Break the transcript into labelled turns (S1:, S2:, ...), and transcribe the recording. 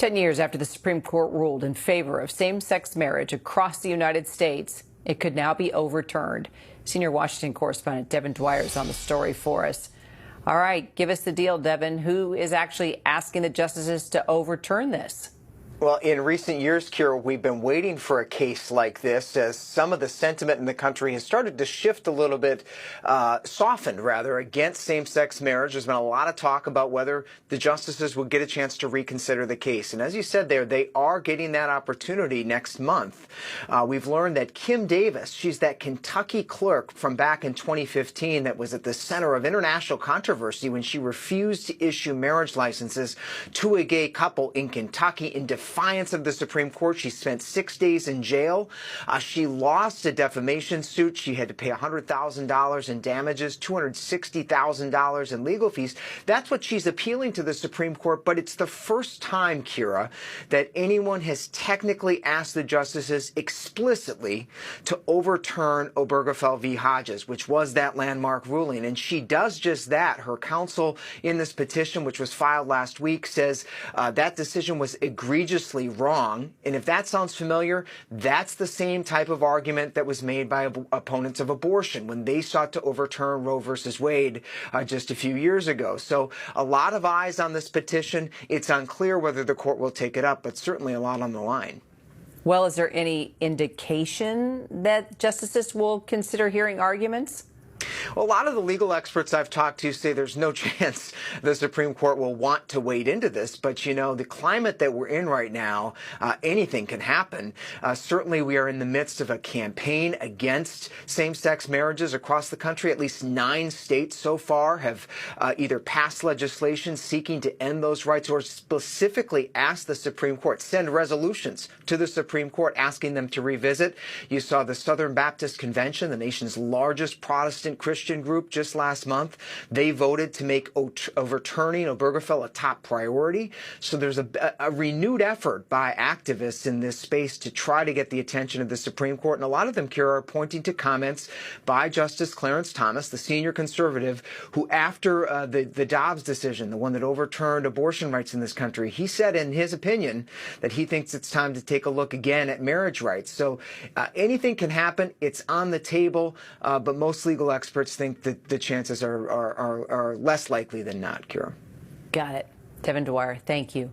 S1: 10 years after the Supreme Court ruled in favor of same-sex marriage across the United States, it could now be overturned. Senior Washington correspondent Devin Dwyer is on the story for us. All right, give us the deal, Devin. Who is actually asking the justices to overturn this?
S2: Well, in recent years, Kira, we've been waiting for a case like this as some of the sentiment in the country has started to shift a little bit, softened rather, against same-sex marriage. There's been a lot of talk about whether the justices will get a chance to reconsider the case. And as you said there, they are getting that opportunity next month. We've learned that Kim Davis, she's that Kentucky clerk from back in 2015 that was at the center of international controversy when she refused to issue marriage licenses to a gay couple in Kentucky in defiance of the Supreme Court. She spent 6 days in jail. She lost a defamation suit. She had to pay $100,000 in damages, $260,000 in legal fees. That's what she's appealing to the Supreme Court. But it's the first time, Kira, that anyone has technically asked the justices explicitly to overturn Obergefell v. Hodges, which was that landmark ruling. And she does just that. Her counsel in this petition, which was filed last week, says that decision was egregious wrong. And if that sounds familiar, that's the same type of argument that was made by opponents of abortion when they sought to overturn Roe versus Wade just a few years ago. So a lot of eyes on this petition. It's unclear whether the court will take it up, but certainly a lot on the line.
S1: Well, is there any indication that justices will consider hearing arguments?
S2: Well, a lot of the legal experts I've talked to say there's no chance the Supreme Court will want to wade into this. But, you know, the climate that we're in right now, anything can happen. Certainly, we are in the midst of a campaign against same-sex marriages across the country. At least 9 states so far have either passed legislation seeking to end those rights or specifically asked the Supreme Court, send resolutions to the Supreme Court asking them to revisit. You saw the Southern Baptist Convention, the nation's largest Protestant Christian group, just last month. They voted to make overturning Obergefell a top priority. So there's a renewed effort by activists in this space to try to get the attention of the Supreme Court. And a lot of them, Kira, are pointing to comments by Justice Clarence Thomas, the senior conservative, who after the Dobbs decision, the one that overturned abortion rights in this country, he said in his opinion that he thinks it's time to take a look again at marriage rights. So anything can happen. It's on the table, but most legal experts think that the chances are less likely than not, Kira.
S1: Got it. Devin Dwyer, thank you.